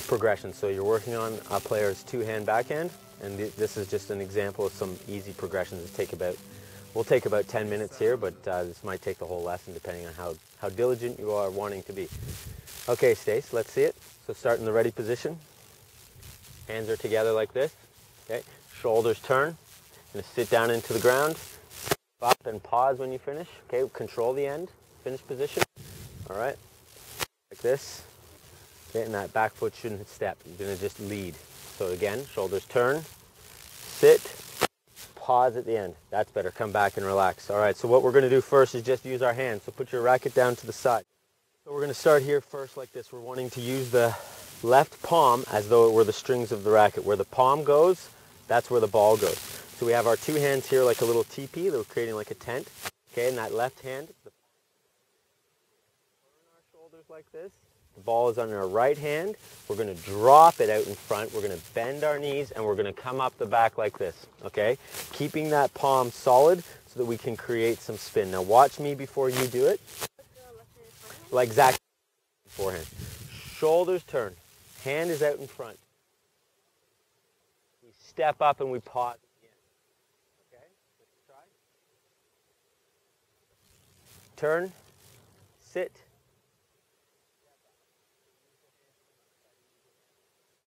progression. So you're working on a player's two-hand backhand, and this is just an example of some easy progressions that will take about 10 minutes here, but this might take the whole lesson depending on how diligent you are wanting to be. Okay, Stace, let's see it. So start in the ready position. Hands are together like this. Okay, shoulders turn. Gonna sit down into the ground. Up and pause when you finish. Okay, control the end. Finish position. All right, like this. Okay, and that back foot shouldn't step. You're gonna just lead. So again, shoulders turn, sit, pause at the end. That's better. Come back and relax. All right, so what we're gonna do first is just use our hands. So put your racket down to the side. So we're gonna start here first like this. We're wanting to use the left palm as though it were the strings of the racket. Where the palm goes, that's where the ball goes. So we have our two hands here like a little teepee that we're creating like a tent. Okay, and that left hand, turn our shoulders like this. The ball is on our right hand. We're going to drop it out in front. We're going to bend our knees and we're going to come up the back like this. Okay, keeping that palm solid so that we can create some spin. Now watch me before you do it. Like exactly beforehand. Shoulders turn. Hand is out in front. We step up and we pause at the end. Okay, let's try. Turn, sit.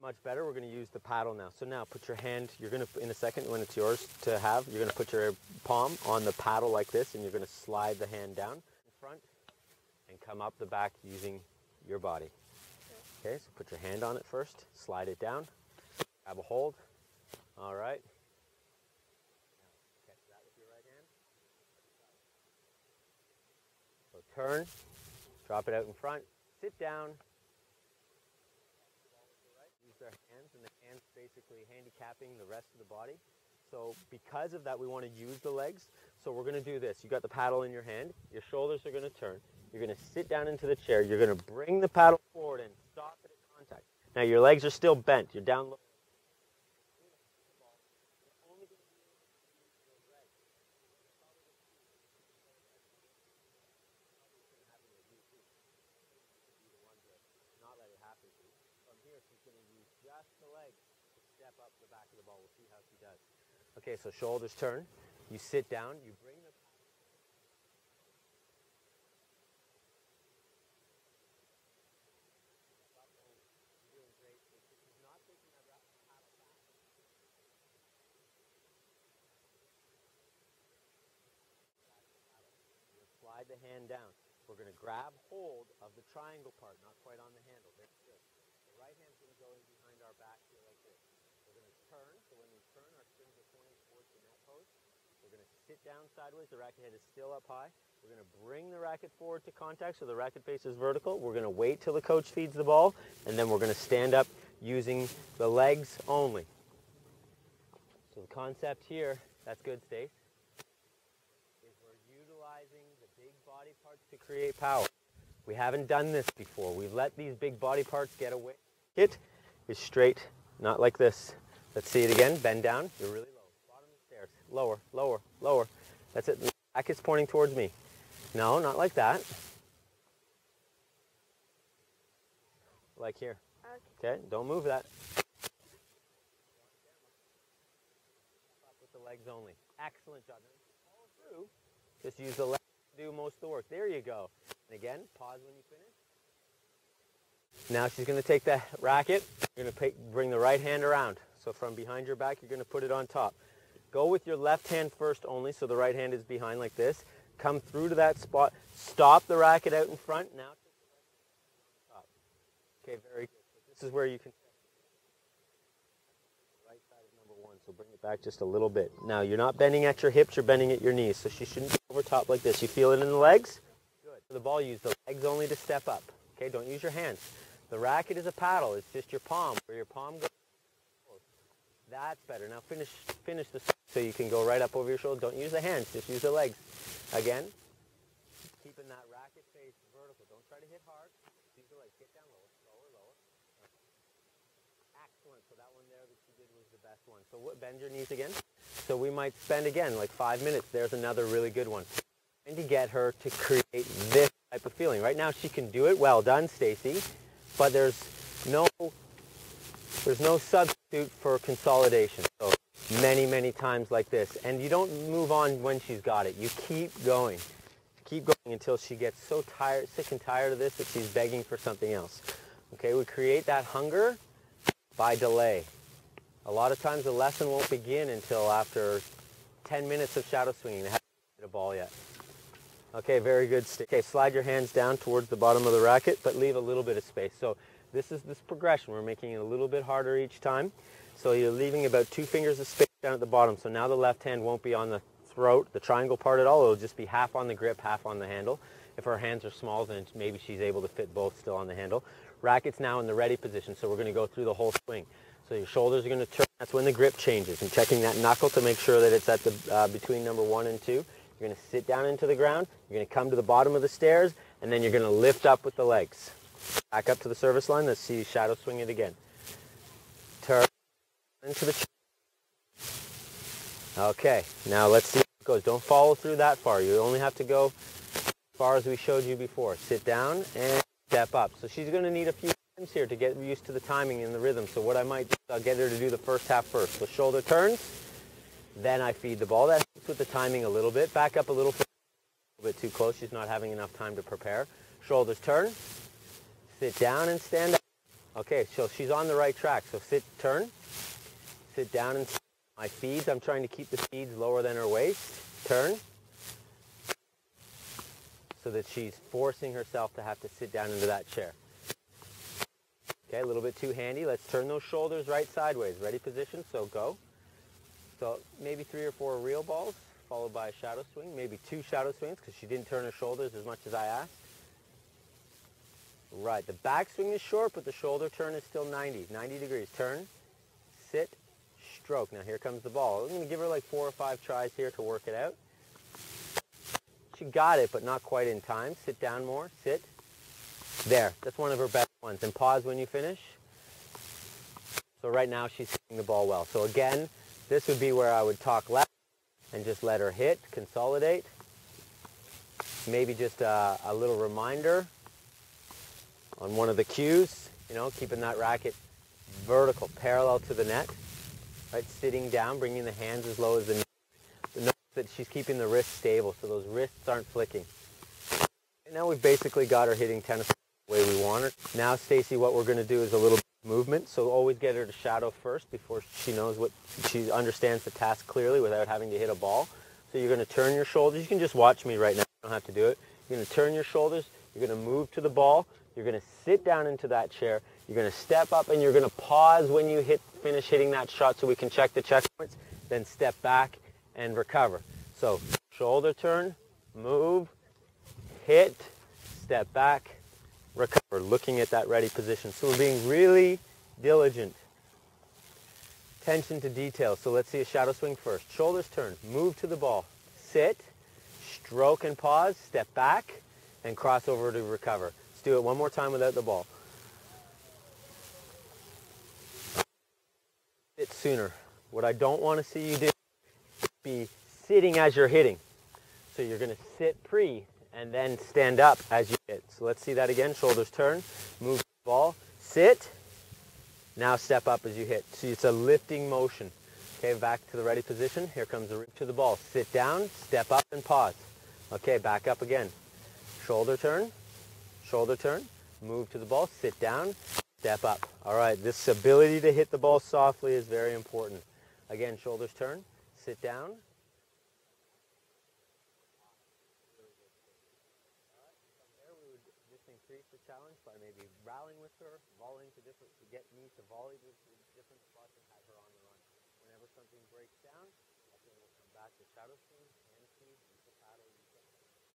Much better. We're going to use the paddle now. So now put your hand, you're going to, in a second when it's yours to have, you're going to put your palm on the paddle like this and you're going to slide the hand down in front and come up the back using your body. Okay, so put your hand on it first, slide it down, grab a hold. All right. Catch that with your right hand. So turn, drop it out in front, sit down. Use their hands, and the hands basically handicapping the rest of the body. So because of that, we want to use the legs. So we're going to do this. You got the paddle in your hand. Your shoulders are going to turn. You're going to sit down into the chair. You're going to bring the paddle forward and stop it at contact. Now your legs are still bent. You're down low. Not let it happen to you. From here, she's going to use just the legs to step up the back of the ball. We'll see how she does. Okay, so shoulders turn. You sit down. You bring the slide the hand down. We're going to grab hold of the triangle part, not quite on the handle. Very good. The right hand's going to go in behind our back here like this. We're going to turn, so when we turn, our strings are pointing towards the net post. We're going to sit down sideways. The racket head is still up high. We're going to bring the racket forward to contact so the racket face is vertical. We're going to wait till the coach feeds the ball, and then we're going to stand up using the legs only. So the concept here, that's good, Stace, is we're utilizing the big body parts to create power. We haven't done this before. We've let these big body parts get away. It is straight, not like this. Let's see it again. Bend down. You're really low. Bottom of the stairs. Lower, lower, lower. That's it. The back is pointing towards me. No, not like that. Like here. Okay, don't move that. With the legs only. Excellent job. Follow through. Just use the legs to do most of the work. There you go. And again, pause when you finish. Now she's going to take the racket. You're going to bring the right hand around. So from behind your back, you're going to put it on top. Go with your left hand first only, so the right hand is behind like this. Come through to that spot. Stop the racket out in front. Now take the left hand on top. Okay, very good. So this is where you can right side of number one. So bring it back just a little bit. Now you're not bending at your hips, you're bending at your knees. So she shouldn't be over top like this. You feel it in the legs? Good. For the ball, use the legs only to step up. Okay, don't use your hands. The racket is a paddle. It's just your palm. Where your palm goes. That's better. Now finish the so you can go right up over your shoulder. Don't use the hands. Just use the legs. Again, keeping that racket face vertical. Don't try to hit hard. Use the legs. Get down lower, lower, lower. Excellent. So that one there that you did was the best one. So bend your knees again. So we might spend again like 5 minutes. There's another really good one. And to get her to create this type of feeling. Right now she can do it. Well done, Stacy. But there's no There's no substitute for consolidation. So many times like this. And you don't move on when she's got it. You keep going. Keep going until she gets so tired, sick and tired of this that she's begging for something else. Okay, we create that hunger by delay. A lot of times the lesson won't begin until after 10 minutes of shadow swinging. They haven't hit a ball yet. Okay, very good. Okay, slide your hands down towards the bottom of the racket, but leave a little bit of space. So this is this progression. We're making it a little bit harder each time. So you're leaving about 2 fingers of space down at the bottom. So now the left hand won't be on the throat, the triangle part at all. It'll just be half on the grip, half on the handle. If her hands are small, then maybe she's able to fit both still on the handle. Racket's now in the ready position, so we're going to go through the whole swing. So your shoulders are going to turn. That's when the grip changes. And checking that knuckle to make sure that it's at the between number 1 and 2. You're going to sit down into the ground. You're going to come to the bottom of the stairs, and then you're going to lift up with the legs. Back up to the service line. Let's see you shadow swing it again. Turn into the. Okay, now let's see how it goes. Don't follow through that far. You only have to go as far as we showed you before. Sit down and step up. So she's going to need a few times here to get used to the timing and the rhythm. So what I might do is I'll get her to do the first half first. So shoulder turns, then I feed the ball. That helps with the timing a little bit. Back up a little bit too close. She's not having enough time to prepare. Shoulders turn, sit down and stand up. Okay, so she's on the right track. So sit, turn, sit down and my feeds. I'm trying to keep the feeds lower than her waist. Turn. So that she's forcing herself to have to sit down into that chair. Okay, a little bit too handy. Let's turn those shoulders right sideways. Ready position, so go. So maybe 3 or 4 real balls, followed by a shadow swing. Maybe 2 shadow swings because she didn't turn her shoulders as much as I asked. Right, the backswing is short, but the shoulder turn is still 90 degrees. Turn, sit, stroke. Now here comes the ball. I'm going to give her like 4 or 5 tries here to work it out. She got it, but not quite in time. Sit down more, sit. There, that's one of her best ones. And pause when you finish. So right now she's hitting the ball well. So again, this would be where I would talk left and just let her hit, consolidate. Maybe just a little reminder on one of the cues, you know, keeping that racket vertical, parallel to the net, right? Sitting down, bringing the hands as low as the knee. Notice that she's keeping the wrists stable, so those wrists aren't flicking. And now we've basically got her hitting tennis the way we want her. Now, Stacy, what we're going to do is a little movement, so always get her to shadow first before she knows what, she understands the task clearly without having to hit a ball. So you're going to turn your shoulders. You can just watch me right now. You don't have to do it. You're going to turn your shoulders. You're going to move to the ball. You're going to sit down into that chair. You're going to step up, and you're going to pause when you finish hitting that shot so we can check the checkpoints. Then step back and recover. So shoulder turn, move, hit, step back, recover. Looking at that ready position. So we're being really diligent. Attention to detail. So let's see a shadow swing first. Shoulders turn, move to the ball, sit, stroke and pause, step back, and cross over to recover. Let's do it one more time without the ball. Sit sooner. What I don't want to see you do is be sitting as you're hitting. So you're going to sit pre and then stand up as you hit. So let's see that again. Shoulders turn, move the ball, sit, now step up as you hit. See, it's a lifting motion. Okay, back to the ready position. Here comes the rip to the ball. Sit down, step up, and pause. Okay, back up again. Shoulder turn, move to the ball, sit down, step up. All right, this ability to hit the ball softly is very important. Again, shoulders turn, sit down. Just increase the challenge by maybe rallying with her, volleying to get me to volley to different spots and have her on the run. Whenever something breaks down, that's when we'll come back to shadow swing.